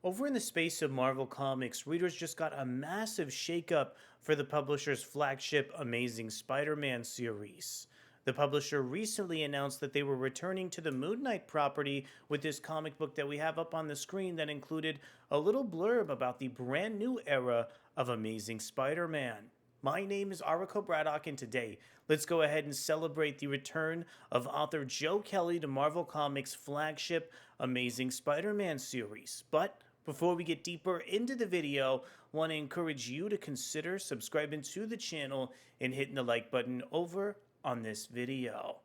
Over in the space of Marvel Comics, readers just got a massive shakeup for the publisher's flagship Amazing Spider Man series. The publisher recently announced that they were returning to the Moon Knight property with this comic book that we have up on the screen that included a little blurb about the brand new era of Amazing Spider Man. My name is Arako Braddock, and today, let's go ahead and celebrate the return of author Joe Kelly to Marvel Comics' flagship Amazing Spider Man series. But before we get deeper into the video, I want to encourage you to consider subscribing to the channel and hitting the like button over on this video.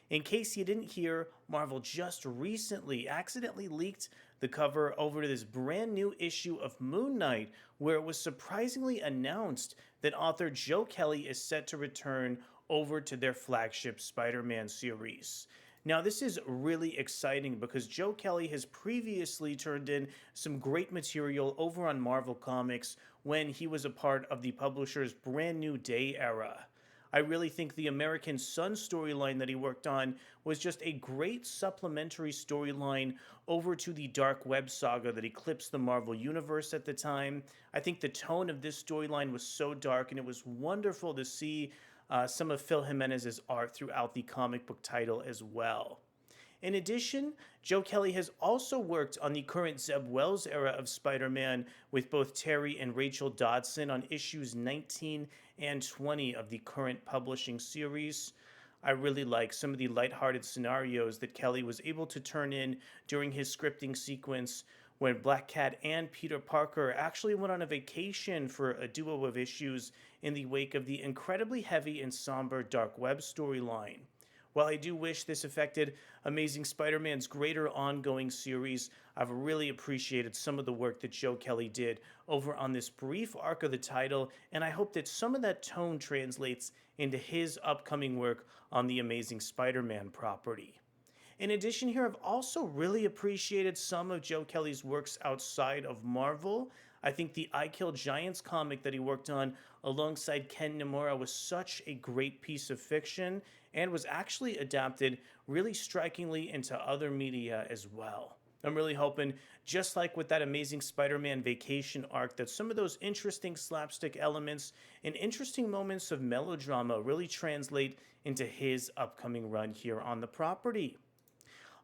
In case you didn't hear, Marvel just recently accidentally leaked the cover over to this brand new issue of Moon Knight, where it was surprisingly announced that author Joe Kelly is set to return over to their flagship Spider-Man series. Now, this is really exciting because Joe Kelly has previously turned in some great material over on Marvel Comics when he was a part of the publisher's Brand New Day era. I really think the American Sun storyline that he worked on was just a great supplementary storyline over to the Dark Web saga that eclipsed the Marvel Universe at the time. I think the tone of this storyline was so dark, and it was wonderful to see some of Phil Jimenez's art throughout the comic book title as well. In addition, Joe Kelly has also worked on the current Zeb Wells era of Spider-Man with both Terry and Rachel Dodson on issues 19 and 20 of the current publishing series. I really like some of the lighthearted scenarios that Kelly was able to turn in during his scripting sequence when Black Cat and Peter Parker actually went on a vacation for a duo of issues in the wake of the incredibly heavy and somber Dark Web storyline. While I do wish this affected Amazing Spider-Man's greater ongoing series, I've really appreciated some of the work that Joe Kelly did over on this brief arc of the title, and I hope that some of that tone translates into his upcoming work on the Amazing Spider-Man property. In addition here, I've also really appreciated some of Joe Kelly's works outside of Marvel. I think the I Kill Giants comic that he worked on alongside Ken Nomura was such a great piece of fiction and was actually adapted really strikingly into other media as well. I'm really hoping, just like with that Amazing Spider-Man Vacation arc, that some of those interesting slapstick elements and interesting moments of melodrama really translate into his upcoming run here on the property.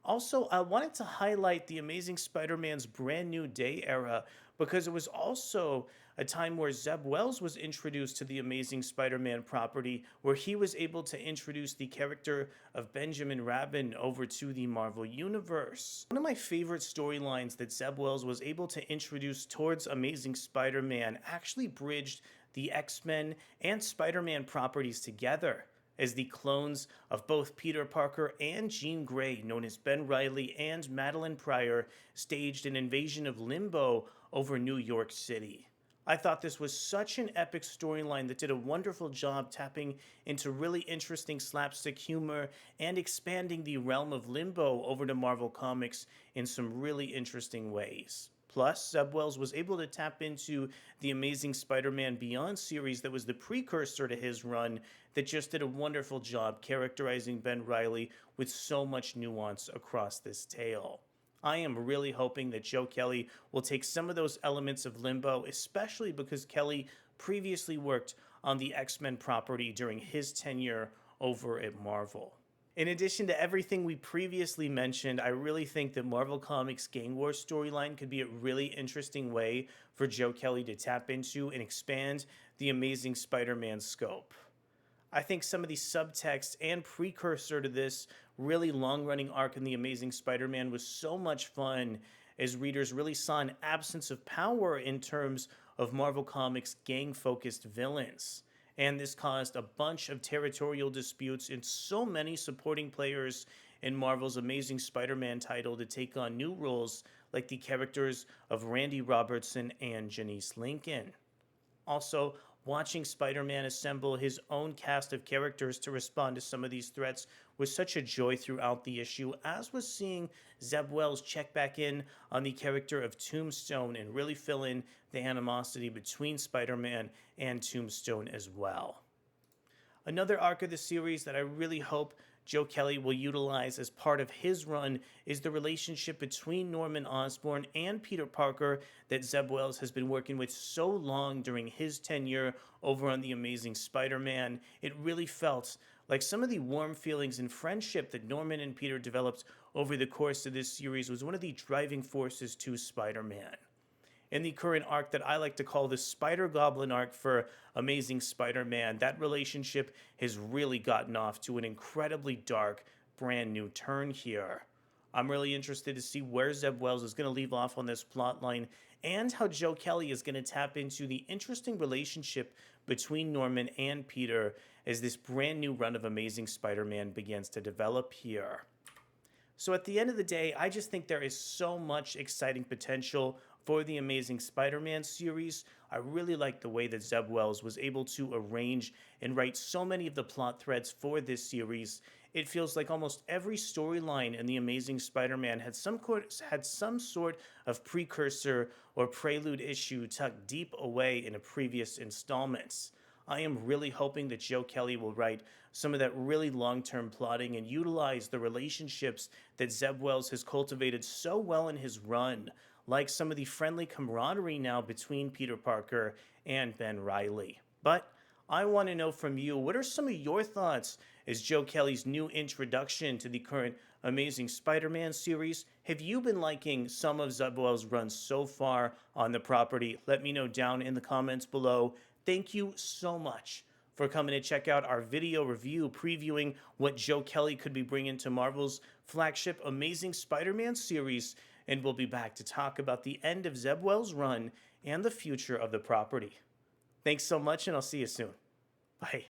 Also, I wanted to highlight the Amazing Spider-Man's Brand New Day era because it was also a time where Zeb Wells was introduced to the Amazing Spider-Man property, where he was able to introduce the character of Benjamin Rabbin over to the Marvel Universe. One of my favorite storylines that Zeb Wells was able to introduce towards Amazing Spider-Man actually bridged the X-Men and Spider-Man properties together, as the clones of both Peter Parker and Jean Grey, known as Ben Reilly and Madeline Pryor, staged an invasion of Limbo over New York City. I thought this was such an epic storyline that did a wonderful job tapping into really interesting slapstick humor and expanding the realm of Limbo over to Marvel Comics in some really interesting ways. Plus, Zeb Wells was able to tap into the Amazing Spider-Man Beyond series that was the precursor to his run that just did a wonderful job characterizing Ben Reilly with so much nuance across this tale. I am really hoping that Joe Kelly will take some of those elements of Limbo, especially because Kelly previously worked on the X-Men property during his tenure over at Marvel. In addition to everything we previously mentioned, I really think that Marvel Comics' Gang War storyline could be a really interesting way for Joe Kelly to tap into and expand the Amazing Spider-Man scope. I think some of the subtext and precursor to this really long-running arc in The Amazing Spider-Man was so much fun, as readers really saw an absence of power in terms of Marvel Comics' gang-focused villains. And this caused a bunch of territorial disputes and so many supporting players in Marvel's Amazing Spider-Man title to take on new roles like the characters of Randy Robertson and Janice Lincoln. Also, watching Spider-Man assemble his own cast of characters to respond to some of these threats was such a joy throughout the issue, as was seeing Zeb Wells check back in on the character of Tombstone and really fill in the animosity between Spider-Man and Tombstone as well. Another arc of the series that I really hope Joe Kelly will utilize as part of his run is the relationship between Norman Osborn and Peter Parker that Zeb Wells has been working with so long during his tenure over on The Amazing Spider Man. It really felt like some of the warm feelings and friendship that Norman and Peter developed over the course of this series was one of the driving forces to Spider Man. In the current arc that I like to call the Spider Goblin arc for Amazing Spider Man, that relationship has really gotten off to an incredibly dark, brand new turn here. I'm really interested to see where Zeb Wells is going to leave off on this plotline and how Joe Kelly is going to tap into the interesting relationship between Norman and Peter as this brand new run of Amazing Spider Man begins to develop here. So at the end of the day, I just think there is so much exciting potential for the Amazing Spider-Man series. I really like the way that Zeb Wells was able to arrange and write so many of the plot threads for this series. It feels like almost every storyline in the Amazing Spider-Man had some sort of precursor or prelude issue tucked deep away in a previous installments. I am really hoping that Joe Kelly will write some of that really long-term plotting and utilize the relationships that Zeb Wells has cultivated so well in his run, like some of the friendly camaraderie now between Peter Parker and Ben Reilly. But I want to know from you, what are some of your thoughts as Joe Kelly's new introduction to the current Amazing Spider-Man series? Have you been liking some of Zeb Wells' runs so far on the property? Let me know down in the comments below. Thank you so much for coming to check out our video review previewing what Joe Kelly could be bringing to Marvel's flagship Amazing Spider-Man series, and we'll be back to talk about the end of Zeb Wells' run and the future of the property. Thanks so much, and I'll see you soon. Bye.